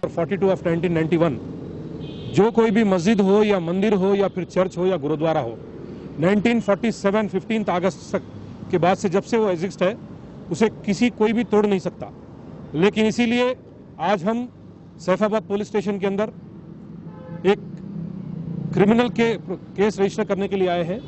42 of 1991 जो कोई भी मस्जिद हो या मंदिर हो या फिर चर्च हो या गुरुद्वारा हो 1947 15 अगस्त के बाद से जब से वो एग्जिस्ट है उसे कोई भी तोड़ नहीं सकता। लेकिन इसीलिए आज हम सैफाबाद पुलिस स्टेशन के अंदर एक क्रिमिनल केस रजिस्टर करने के लिए आए हैं।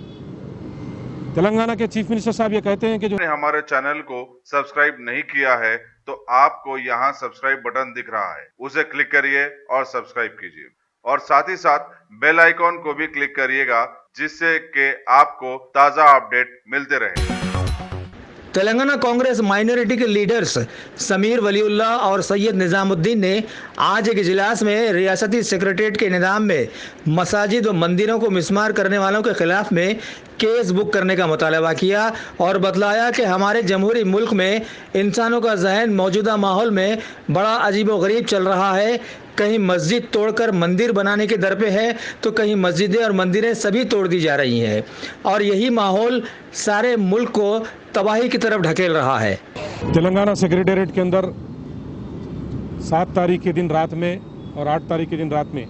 तेलंगाना के चीफ मिनिस्टर साहब ये कहते हैं कि जो हमारे चैनल को सब्सक्राइब नहीं किया है तो आपको यहाँ सब्सक्राइब बटन दिख रहा है, उसे क्लिक करिए और सब्सक्राइब कीजिए और साथ ही साथ बेल आइकॉन को भी क्लिक करिएगा जिससे कि आपको ताजा अपडेट मिलते रहे। तेलंगाना कांग्रेस माइनॉरिटी के लीडर्स समीर वलीउल्लाह और सैयद निजामुद्दीन ने आज एक इजलास में रियासती सेक्रेटरीट के निज़ाम में मसाजिद व मंदिरों को मिसमार करने वालों के खिलाफ में केस बुक करने का मुतालबा किया और बतलाया कि हमारे जमहूरी मुल्क में इंसानों का जहन मौजूदा माहौल में बड़ा अजीब व गरीब चल रहा है। कहीं मस्जिद तोड़कर मंदिर बनाने के दर पे है तो कहीं मस्जिदें और मंदिरें सभी तोड़ दी जा रही हैं और यही माहौल सारे मुल्क को तबाही की तरफ ढकेल रहा है। तेलंगाना सेक्रेटेरिएट के अंदर 7 तारीख के दिन रात में और 8 तारीख के दिन रात में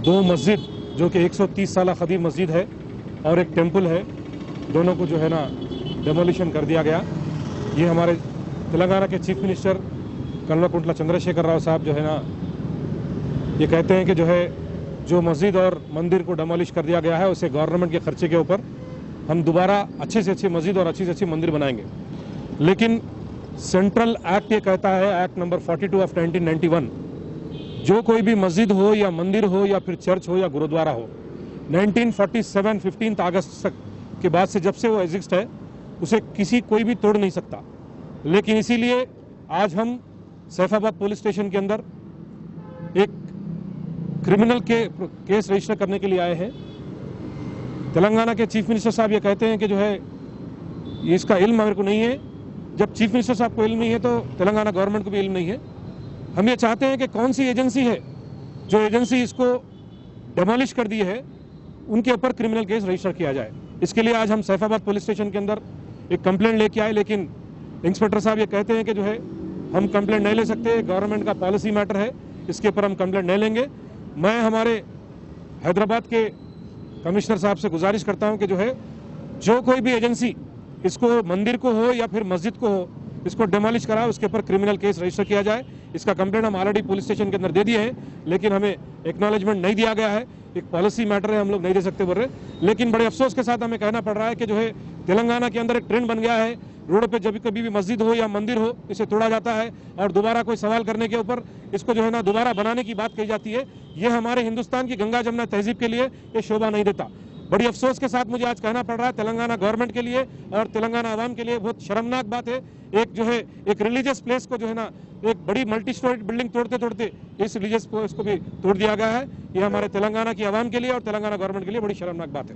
2 मस्जिद जो कि 130 साल कदीम मस्जिद है और एक टेम्पल है, दोनों को जो है ना डेमोलिशन कर दिया गया। ये हमारे तेलंगाना के चीफ मिनिस्टर कल्वकुंटला चंद्रशेखर राव साहब जो है ना ये कहते हैं कि जो मस्जिद और मंदिर को डेमोलिश कर दिया गया है उसे गवर्नमेंट के खर्चे के ऊपर हम दोबारा अच्छे से अच्छी मस्जिद और अच्छी से अच्छी मंदिर बनाएंगे। लेकिन सेंट्रल एक्ट ये कहता है, एक्ट नंबर 42 ऑफ 1991, जो कोई भी मस्जिद हो या मंदिर हो या फिर चर्च हो या गुरुद्वारा हो 1947 15 अगस्त के बाद से जब से वो एग्जिस्ट है उसे कोई भी तोड़ नहीं सकता। लेकिन इसीलिए आज हम सैफाबाद पुलिस स्टेशन के अंदर एक क्रिमिनल केस रजिस्टर करने के लिए आए हैं। तेलंगाना के चीफ मिनिस्टर साहब ये कहते हैं कि ये इसका इल्म मेरे को नहीं है। जब चीफ मिनिस्टर साहब को इल्म नहीं है तो तेलंगाना गवर्नमेंट को भी इल्म नहीं है। हम ये चाहते हैं कि कौन सी एजेंसी है जो एजेंसी इसको डेमोलिश कर दी है उनके ऊपर क्रिमिनल केस रजिस्टर किया जाए। इसके लिए आज हम सैफाबाद पुलिस स्टेशन के अंदर एक कंप्लेंट लेके आए, लेकिन इंस्पेक्टर साहब ये कहते हैं कि हम कंप्लेंट नहीं ले सकते, गवर्नमेंट का पॉलिसी मैटर है, इसके ऊपर हम कंप्लेंट नहीं लेंगे। मैं हमारे हैदराबाद के कमिश्नर साहब से गुजारिश करता हूं कि जो कोई भी एजेंसी इसको मंदिर को हो या फिर मस्जिद को हो इसको डेमोलिश करा उसके ऊपर क्रिमिनल केस रजिस्टर किया जाए। इसका कंप्लेंट हम ऑलरेडी पुलिस स्टेशन के अंदर दे दिए हैं, लेकिन हमें एक्नॉलेजमेंट नहीं दिया गया है। एक पॉलिसी मैटर है, हम लोग नहीं दे सकते बोल रहे। लेकिन बड़े अफसोस के साथ हमें कहना पड़ रहा है कि तेलंगाना के अंदर एक ट्रेंड बन गया है, रोड पे जब कभी भी मस्जिद हो या मंदिर हो इसे तोड़ा जाता है और दोबारा कोई सवाल करने के ऊपर इसको दोबारा बनाने की बात कही जाती है। ये हमारे हिंदुस्तान की गंगा जमुना तहजीब के लिए ये शोभा नहीं देता। बड़ी अफसोस के साथ मुझे आज कहना पड़ रहा है तेलंगाना गवर्नमेंट के लिए और तेलंगाना आवाम के लिए बहुत शर्मनाक बात है। एक रिलीजियस प्लेस को एक बड़ी मल्टी स्टोरी बिल्डिंग तोड़ते तोड़ते इस रिलीजियस प्लेस को भी तोड़ दिया गया है। ये हमारे तेलंगाना की आवाम के लिए और तेलंगाना गवर्नमेंट के लिए बड़ी शर्मनाक बात है।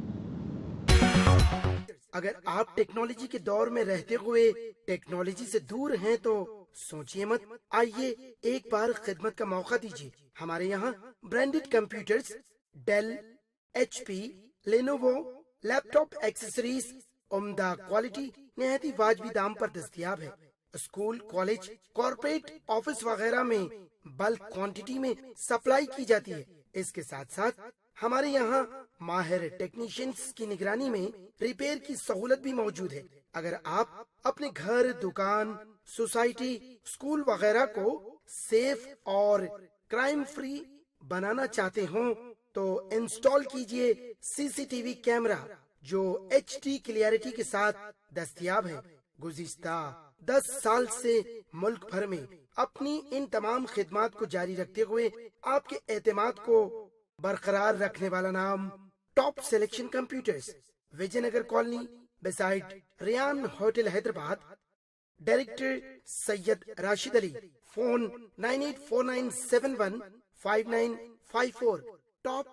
अगर आप टेक्नोलॉजी के दौर में रहते हुए टेक्नोलॉजी से दूर हैं तो सोचिए मत, आइए एक बार खिदमत का मौका दीजिए। हमारे यहाँ branded computers, Dell, HP, Lenovo, laptop accessories उम्दा क्वालिटी निहायत ही वाजबी दाम पर दस्तयाब है। स्कूल, कॉलेज, कॉर्पोरेट, ऑफिस वगैरह में बल्क क्वांटिटी में सप्लाई की जाती है। इसके साथ साथ हमारे यहाँ माहिर टेक्नीशियंस की निगरानी में रिपेयर की सहूलत भी मौजूद है। अगर आप अपने घर, दुकान, सोसाइटी, स्कूल वगैरह को सेफ और क्राइम फ्री बनाना चाहते हो तो इंस्टॉल कीजिए CCTV कैमरा जो HD क्लियरिटी के साथ दस्तयाब है। गुज़िश्ता 10 साल से मुल्क भर में अपनी इन तमाम खिदमात को जारी रखते हुए आपके एतमाद को बरकरार रखने वाला नाम top selection computers, Vijayanagar colony beside Riyan hotel Hyderabad. Director Syed Rashid Ali. Phone 9849715954। Top